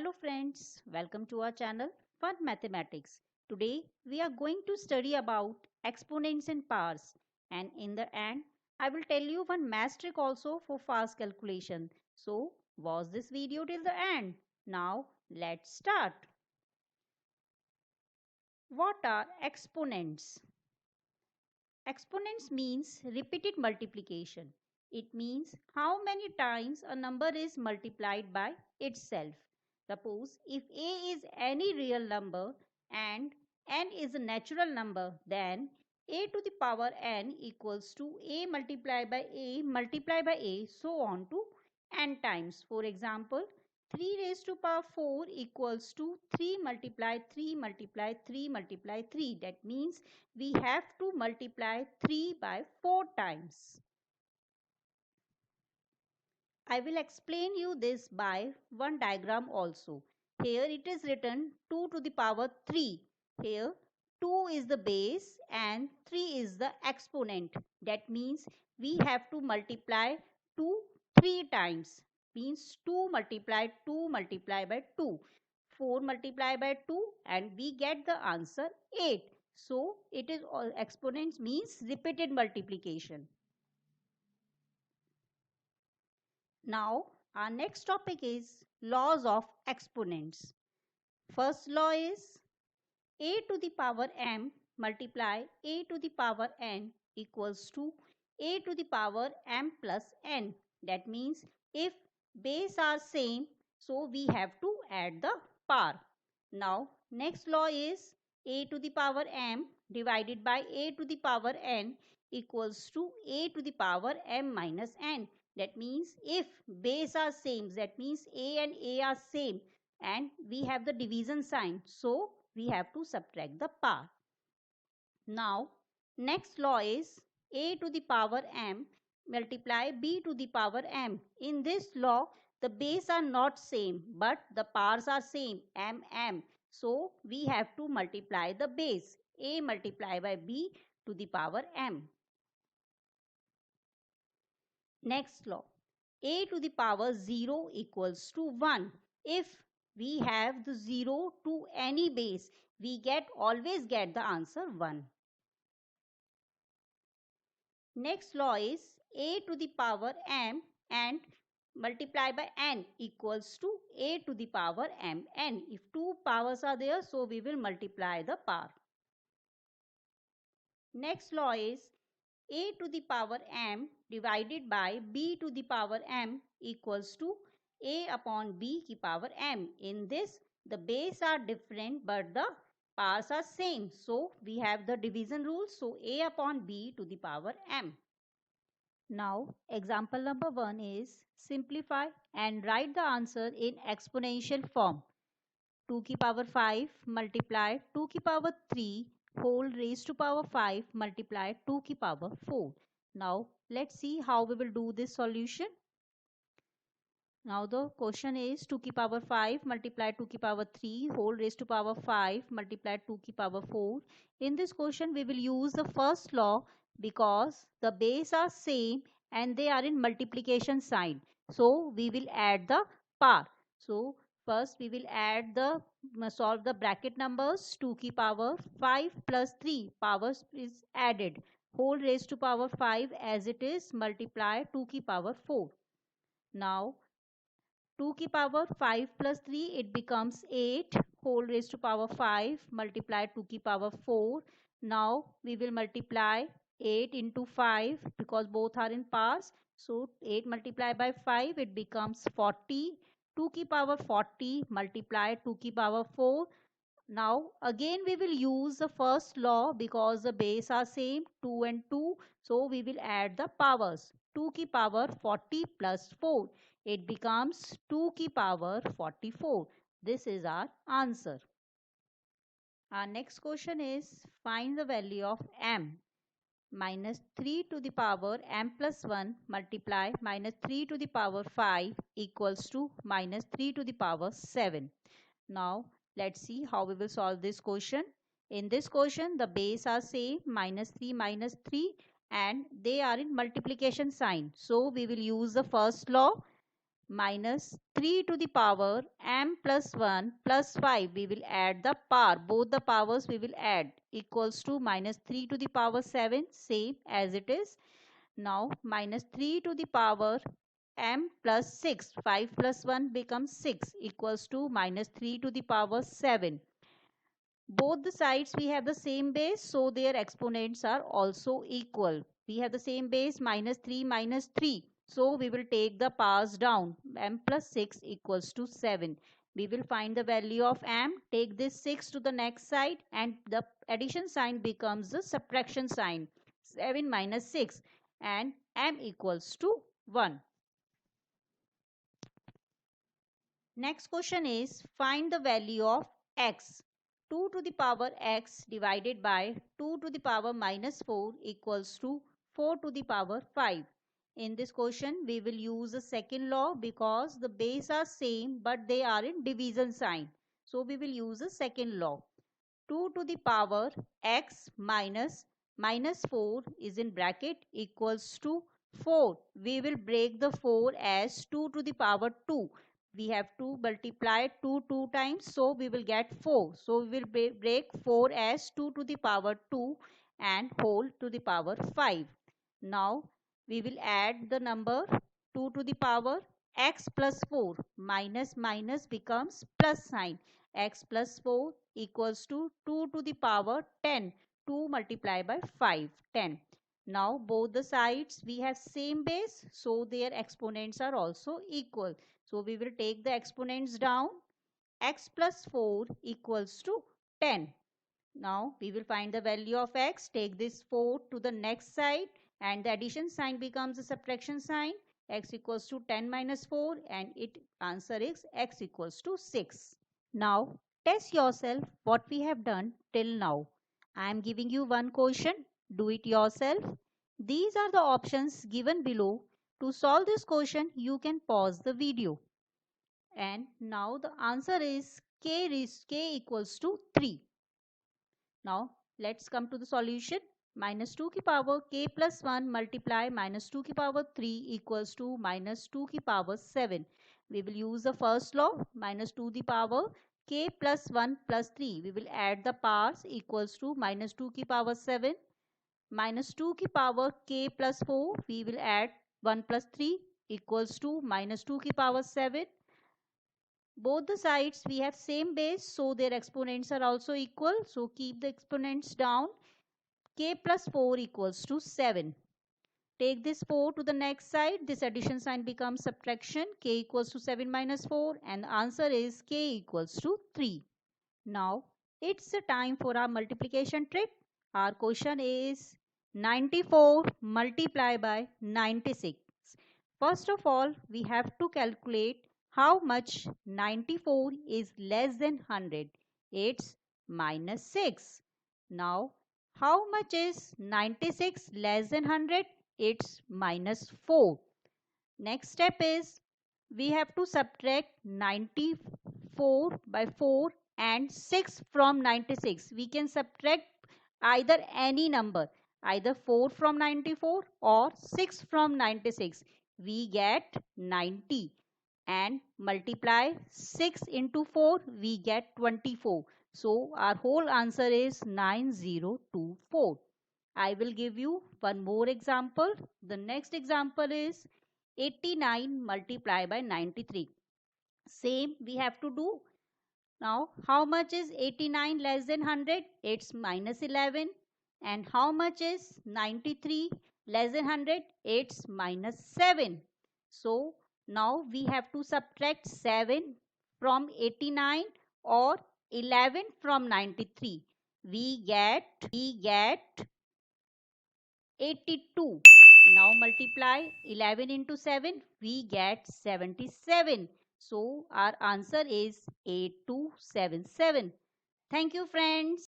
Hello friends, welcome to our channel Fun Mathematics. Today we are going to study about exponents and powers, and in the end I will tell you one math trick also for fast calculation. So watch this video till the end. Now let's start. What are exponents? Exponents means repeated multiplication. It means how many times a number is multiplied by itself. Suppose if a is any real number and n is a natural number, then a to the power n equals to a multiplied by a so on to n times. For example, 3 raised to power 4 equals to 3 multiply 3 multiply 3 multiply 3. That means we have to multiply 3 by 4 times. I will explain you this by one diagram also. Here it is written 2 to the power 3. Here 2 is the base and 3 is the exponent. That means we have to multiply 2 3 times. Means 2 multiply by 2. 4 multiply by 2 and we get the answer 8. So it is all exponents means repeated multiplication. Now our next topic is laws of exponents. First law is a to the power m multiply a to the power n equals to a to the power m plus n. That means if base are same, so we have to add the power. Now next law is a to the power m divided by a to the power n equals to a to the power m minus n. That means if base are same, that means a and a are same and we have the division sign, so we have to subtract the power. Now next law is a to the power m multiply b to the power m. In this law the base are not same but the powers are same, m. So we have to multiply the base, a multiply by b to the power m. Next law, a to the power 0 equals to 1. If we have the 0 to any base, we always get the answer 1. Next law is a to the power m and multiply by n equals to a to the power mn. If two powers are there, so we will multiply the power. Next law is a to the power m divided by b to the power m equals to a upon b की power m. In this, the base are different but the powers are same. So, we have the division rule. So, a upon b to the power m. Now, example number 1 is simplify and write the answer in exponential form. 2 की power 5 multiply 2 की power 3 whole raised to power 5 multiply 2 की power 4. Now let's see how we will do this solution. Now the question is 2 की power 5 multiply 2 की power 3 whole raised to power 5 multiply 2 की power 4. In this question we will use the first law because the base are same and they are in multiplication sign. So we will add the power. So first we will solve the bracket numbers. 2 की power 5 plus 3 powers is added. Whole raised to power 5 as it is multiply 2 की power 4. Now 2 की power 5 plus 3 it becomes 8 whole raised to power 5 multiply 2 की power 4. Now we will multiply 8 into 5 because both are in powers. So 8 multiplied by 5 it becomes 40. 2 की power 40 multiply 2 की power 4. Now again we will use the first law because the base are same 2 and 2. So we will add the powers. 2 की power 40 plus 4. It becomes 2 की power 44. This is our answer. Our next question is find the value of m. Minus 3 to the power m plus 1 multiply minus 3 to the power 5 equals to minus 3 to the power 7. Now let's see how we will solve this question. In this question the base are same minus 3 and they are in multiplication sign. So we will use the first law. minus 3 to the power m plus 1 plus 5. We will add the power. Both the powers we will add equals to minus 3 to the power 7, same as it is. Now minus 3 to the power m plus 6. 5 plus 1 becomes 6 equals to minus 3 to the power 7. Both the sides we have the same base, so their exponents are also equal. We have the same base, minus 3, so we will take the powers down. M plus 6 equals to 7. We will find the value of m, take this 6 to the next side, and the addition sign becomes the subtraction sign. 7 minus 6, and m equals to 1. Next question is, find the value of x. 2 to the power x divided by 2 to the power minus 4 equals to 4 to the power 5. In this question, we will use the second law because the base are same but they are in division sign. So we will use the second law. 2 to the power x minus minus 4 is in bracket equals to 4. We will break the 4 as 2 to the power 2. We have to multiply 2 times, so we will get 4. So we will break 4 as 2 to the power 2 and whole to the power 5. Now we will add the number 2 to the power x plus 4. Minus minus becomes plus sign. X plus 4 equals to 2 to the power 10. 2 multiplied by 5, 10. Now both the sides we have same base, so their exponents are also equal. So we will take the exponents down. X plus 4 equals to 10. Now we will find the value of x. Take this 4 to the next side and the addition sign becomes a subtraction sign. X equals to 10 minus 4 and its answer is x equals to 6. Now test yourself what we have done till now. I am giving you one question. Do it yourself. These are the options given below. To solve this question, you can pause the video. And now the answer is k equals to 3. Now let's come to the solution. Minus 2 की power k plus 1 multiply minus 2 की power 3 equals to minus 2 की power 7. We will use the first law, minus 2 the power k plus 1 plus 3. We will add the powers equals to minus 2 की power 7. Minus 2 की power k plus 4. We will add 1 plus 3 equals to minus 2 की power 7. Both the sides we have same base, so their exponents are also equal. So keep the exponents down. K plus 4 equals to 7. Take this 4 to the next side. This addition sign becomes subtraction. K equals to 7 minus 4 and the answer is k equals to 3. Now it's the time for our multiplication trick. Our question is 94 multiplied by 96. First of all, we have to calculate how much 94 is less than 100. It's minus 6. Now, how much is 96 less than 100? It's minus 4. Next step is we have to subtract 94 by 4 and 6 from 96. We can subtract either any number, either 4 from 94 or 6 from 96. We get 90 and multiply 6 into 4, we get 24. So our whole answer is 9024. I will give you one more example. The next example is 89 multiplied by 93. Same we have to do. Now how much is 89 less than 100? It's minus 11. And how much is 93 less than 100? It's minus 7. So now we have to subtract 7 from 89 or 11 from 93. We get 82. Now multiply 11 into 7, we get 77. So our answer is 8277. Thank you friends.